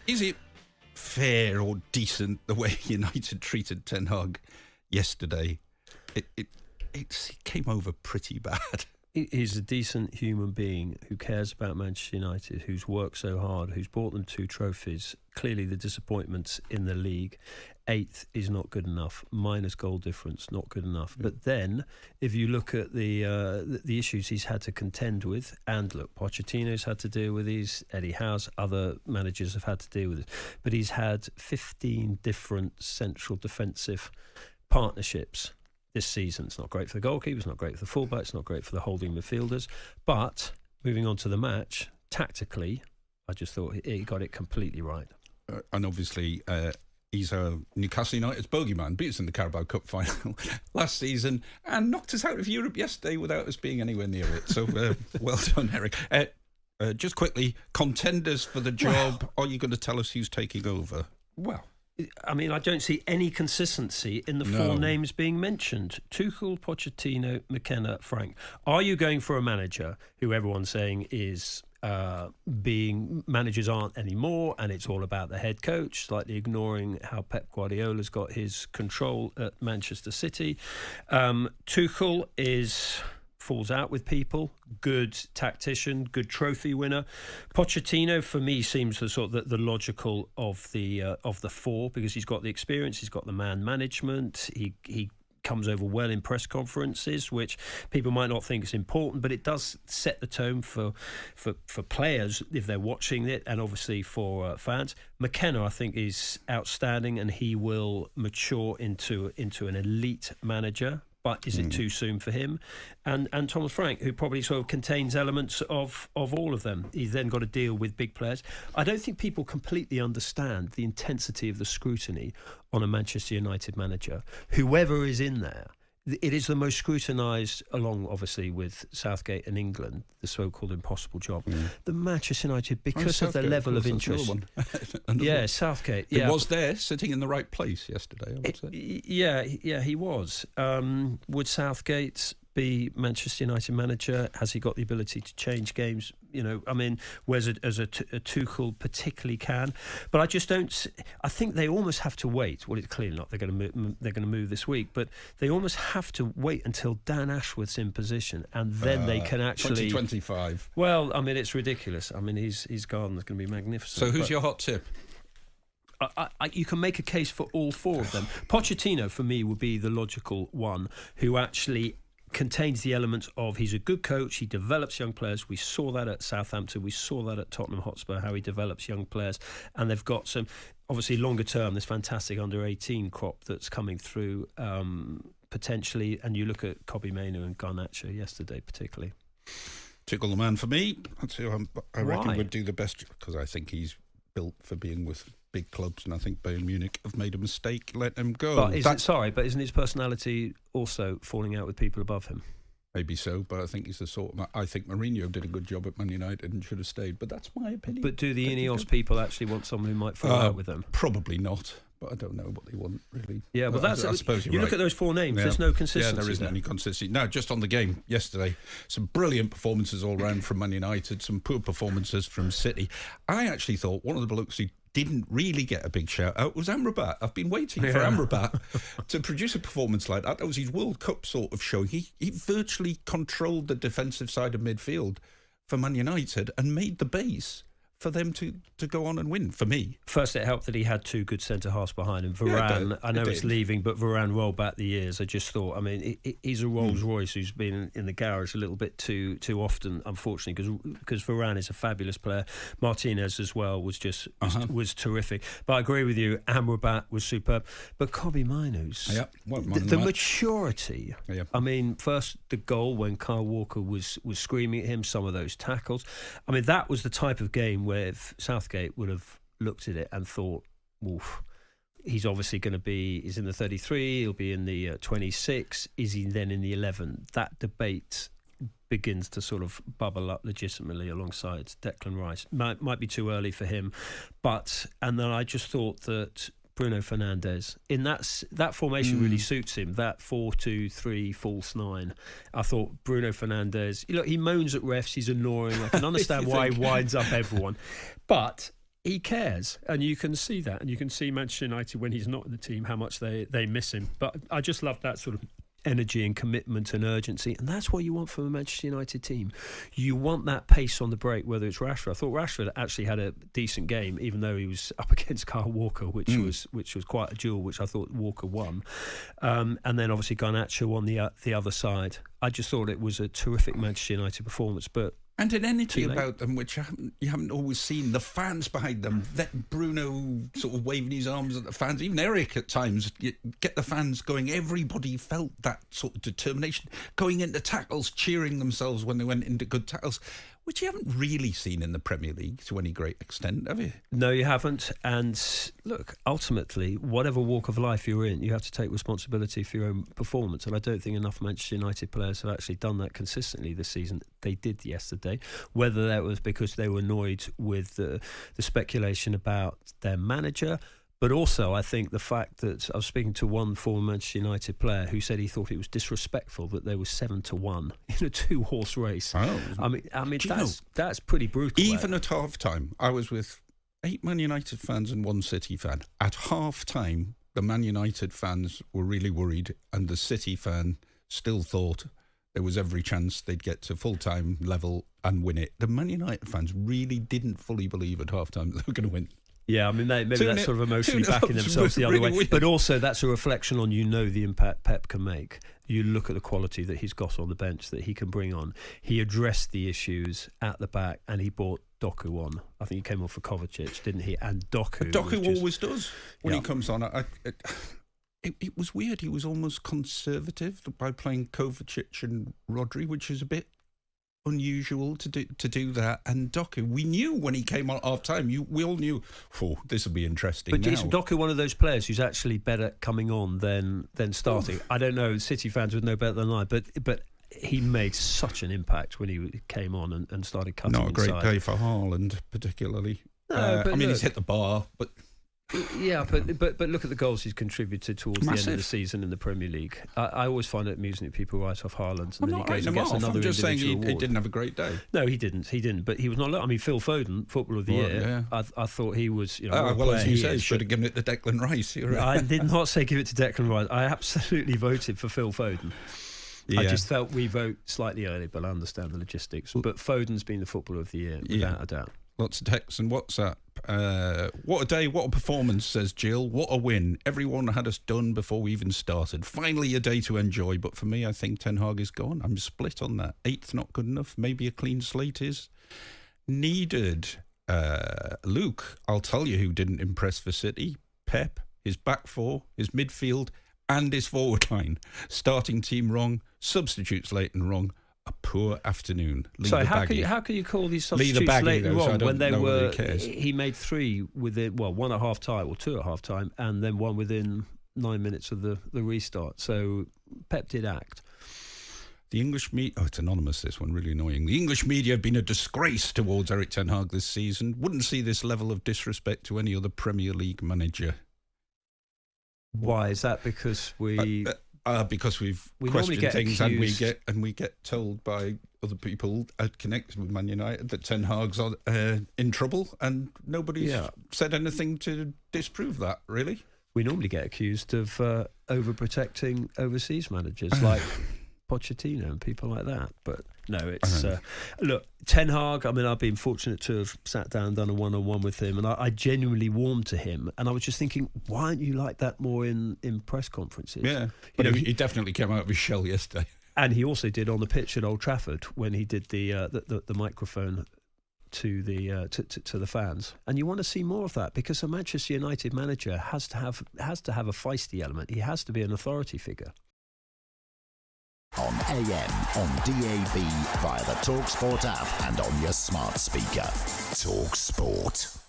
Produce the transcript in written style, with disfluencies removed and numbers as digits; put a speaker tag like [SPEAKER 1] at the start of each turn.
[SPEAKER 1] Is it fair or decent the way United treated Ten Hag yesterday? It came over pretty bad.
[SPEAKER 2] He's a decent human being who cares about Manchester United, who's worked so hard, who's brought them 2 trophies. Clearly the disappointments in the league. 8th is not good enough. Minus goal difference, not good enough. But then, if you look at the issues he's had to contend with, and look, Pochettino's had to deal with these, Eddie Howe's, other managers have had to deal with it. But he's had 15 different central defensive partnerships this season. It's not great for the goalkeepers, it's not great for the fullbacks, it's not great for the holding midfielders. But moving on to the match, tactically, I just thought he got it completely right.
[SPEAKER 1] And obviously, he's a Newcastle United's bogeyman. Beat us in the Carabao Cup final last season and knocked us out of Europe yesterday without us being anywhere near it. So well done, Eric. Just quickly, contenders for the job. Are you going to tell us who's taking over?
[SPEAKER 2] Well, I mean, I don't see any consistency in the 4 names being mentioned. Tuchel, Pochettino, McKenna, Frank. Are you going for a manager who everyone's saying is managers aren't anymore and it's all about the head coach, slightly ignoring how Pep Guardiola's got his control at Manchester City? Tuchel falls out with people, good tactician, good trophy winner. Pochettino, for me, seems the sort of the logical of the 4, because he's got the experience, he's got the man management, he comes over well in press conferences, which people might not think is important, but it does set the tone for players if they're watching it, and obviously for fans. McKenna, I think, is outstanding, and he will mature into an elite manager. But is it too soon for him? And Thomas Frank, who probably sort of contains elements of all of them. He's then got to deal with big players. I don't think people completely understand the intensity of the scrutiny on a Manchester United manager. Whoever is in there, it is the most scrutinised, along obviously with Southgate and England, the so-called impossible job. The Manchester United, because of the level of interest. Yeah, Southgate.
[SPEAKER 1] He was there, sitting in the right place yesterday, I would say.
[SPEAKER 2] Yeah, he was. Would Southgate be Manchester United manager? Has he got the ability to change games? You know, I mean, whereas a Tuchel particularly can. But I just don't. I think they almost have to wait. Well, it's clearly not. They're going to move this week, but they almost have to wait until Dan Ashworth's in position, and then they can actually
[SPEAKER 1] 2025.
[SPEAKER 2] Well, I mean, it's ridiculous. I mean, his garden is going to be magnificent.
[SPEAKER 1] So, who's your hot tip?
[SPEAKER 2] You can make a case for all 4 of them. Pochettino, for me, would be the logical one, who actually contains the elements of, he's a good coach, he develops young players. We saw that at Southampton, we saw that at Tottenham Hotspur, how he develops young players, and they've got some, obviously longer term, this fantastic under-18 crop that's coming through potentially, and you look at Kobbie Mainoo and Garnacho yesterday particularly.
[SPEAKER 1] Tickle the man for me. I reckon would do the best, because I think he's built for being with big clubs, and I think Bayern Munich have made a mistake, let him go.
[SPEAKER 2] But isn't his personality also falling out with people above him?
[SPEAKER 1] Maybe so, but I think he's the sort of... I think Mourinho did a good job at Man United and should have stayed, but that's my opinion.
[SPEAKER 2] But do the Ineos people actually want someone who might fall out with them?
[SPEAKER 1] Probably not, but I don't know what they want, really.
[SPEAKER 2] Yeah, but I suppose you look at those 4 names, there's no consistency.
[SPEAKER 1] Yeah, there isn't any consistency. Now, just on the game yesterday, some brilliant performances all round from Man United, some poor performances from City. I actually thought one of the blokes who didn't really get a big shout out was Amrabat. I've been waiting for Amrabat to produce a performance like that. That was his World Cup sort of show. He virtually controlled the defensive side of midfield for Man United and made the base for them to go on and win, for me.
[SPEAKER 2] First, it helped that he had 2 good centre-halves behind him. Varane, I know it's leaving, but Varane rolled back the years. I just thought, I mean, he's a Rolls-Royce who's been in the garage a little bit too often, unfortunately, because Varane is a fabulous player. Martinez as well was was terrific. But I agree with you, Amrabat was superb. But Kobbie Mainoo's, the maturity. Yeah. I mean, first, the goal when Kyle Walker was screaming at him, some of those tackles. I mean, that was the type of game where if Southgate would have looked at it and thought, "Oof, he's obviously going to be. He's in the 33. He'll be in the 26. Is he then in the 11?" That debate begins to sort of bubble up legitimately alongside Declan Rice. Might be too early for him, and then I just thought that Bruno Fernandes in that formation really suits him. That 4-2-3 false 9. I thought Bruno Fernandes. Look, he moans at refs. He's annoying. I can understand why he winds up everyone, but he cares, and you can see that, and you can see Manchester United when he's not in the team how much they miss him. But I just love that sort of energy and commitment and urgency, and that's what you want from a Manchester United team. You want that pace on the break, whether it's Rashford. I thought Rashford actually had a decent game, even though he was up against Kyle Walker, which was quite a duel, which I thought Walker won. And then obviously Garnacho on the other side. I just thought it was a terrific Manchester United performance, but.
[SPEAKER 1] And an energy about them, which you haven't always seen. The fans behind them, that Bruno sort of waving his arms at the fans, even Erik at times, you get the fans going. Everybody felt that sort of determination, going into tackles, cheering themselves when they went into good tackles, which you haven't really seen in the Premier League to any great extent, have you?
[SPEAKER 2] No, you haven't. And look, ultimately, whatever walk of life you're in, you have to take responsibility for your own performance. And I don't think enough Manchester United players have actually done that consistently this season. They did yesterday. Whether that was because they were annoyed with the speculation about their manager, but also I think the fact that I was speaking to one former Manchester United player who said he thought it was disrespectful that there was 7-1 in a 2-horse race.
[SPEAKER 1] Oh.
[SPEAKER 2] I mean that's pretty brutal.
[SPEAKER 1] Even at half-time, I was with 8 Man United fans and 1 City fan. At half-time, the Man United fans were really worried, and the City fan still thought there was every chance they'd get to full-time level and win it. The Man United fans really didn't fully believe at half-time that they were going to win.
[SPEAKER 2] Yeah, I mean, maybe that's sort of emotionally backing themselves the other way. Weird. But also that's a reflection on, the impact Pep can make. You look at the quality that he's got on the bench that he can bring on. He addressed the issues at the back and he brought Doku on. I think he came on for Kovacic, didn't he? And Doku
[SPEAKER 1] always does when he comes on. It was weird. He was almost conservative by playing Kovacic and Rodri, which is a bit unusual to do that. And Doku, we knew when he came on at half time, we all knew, this will be interesting.
[SPEAKER 2] But is Doku one of those players who's actually better coming on than starting? I don't know. City fans would know better than I, but he made such an impact when he came on and started cutting inside.
[SPEAKER 1] Not a great day for Haaland, particularly.
[SPEAKER 2] No, but
[SPEAKER 1] he's hit the bar, but.
[SPEAKER 2] Yeah, but look at the goals he's contributed towards the end of the season in the Premier League. I always find it amusing that people write off Haaland and then he goes and gets another individual award. I'm just saying he
[SPEAKER 1] didn't have a great day.
[SPEAKER 2] No, he didn't. But he was not. I mean, Phil Foden, Footballer of the Year. Yeah. I thought he was.
[SPEAKER 1] As you say, should have given it to Declan Rice. Right.
[SPEAKER 2] I did not say give it to Declan Rice. I absolutely voted for Phil Foden. Yeah. I just felt we vote slightly early, but I understand the logistics. But Foden's been the Footballer of the Year without a doubt.
[SPEAKER 1] Lots of texts and WhatsApp. What a day, what a performance, says Jill. What a win. Everyone had us done before we even started. Finally a day to enjoy. But for me, I think Ten Hag is gone. I'm split on that. 8th not good enough. Maybe a clean slate is needed. Luke, I'll tell you who didn't impress for City. Pep, his back four, his midfield and his forward line. Starting team wrong, substitutes late and wrong. A poor afternoon.
[SPEAKER 2] So how can you call these substitutes late and wrong when they were? He made 3 within one at half time or 2 at half time, and then 1 within 9 minutes of the restart. So Pep did act.
[SPEAKER 1] The English media... Oh, it's anonymous, this one, really annoying. The English media have been a disgrace towards Erik Ten Hag this season. Wouldn't see this level of disrespect to any other Premier League manager.
[SPEAKER 2] Why? Is that because we...
[SPEAKER 1] because we question things accused. and we get told by other people connected with Man United that Ten Hag's in trouble, and nobody's said anything to disprove that, really.
[SPEAKER 2] We normally get accused of overprotecting overseas managers like Pochettino and people like that. But no, it's... look, Ten Hag, I mean, I've been fortunate to have sat down and done a one-on-one with him, and I genuinely warmed to him. And I was just thinking, why aren't you like that more in press conferences?
[SPEAKER 1] Yeah, but he definitely came out of his shell yesterday.
[SPEAKER 2] And he also did on the pitch at Old Trafford when he did the microphone to the fans. And you want to see more of that, because a Manchester United manager has to have a feisty element. He has to be an authority figure.
[SPEAKER 3] On AM, on DAB, via the talkSPORT app and on your smart speaker. talkSPORT.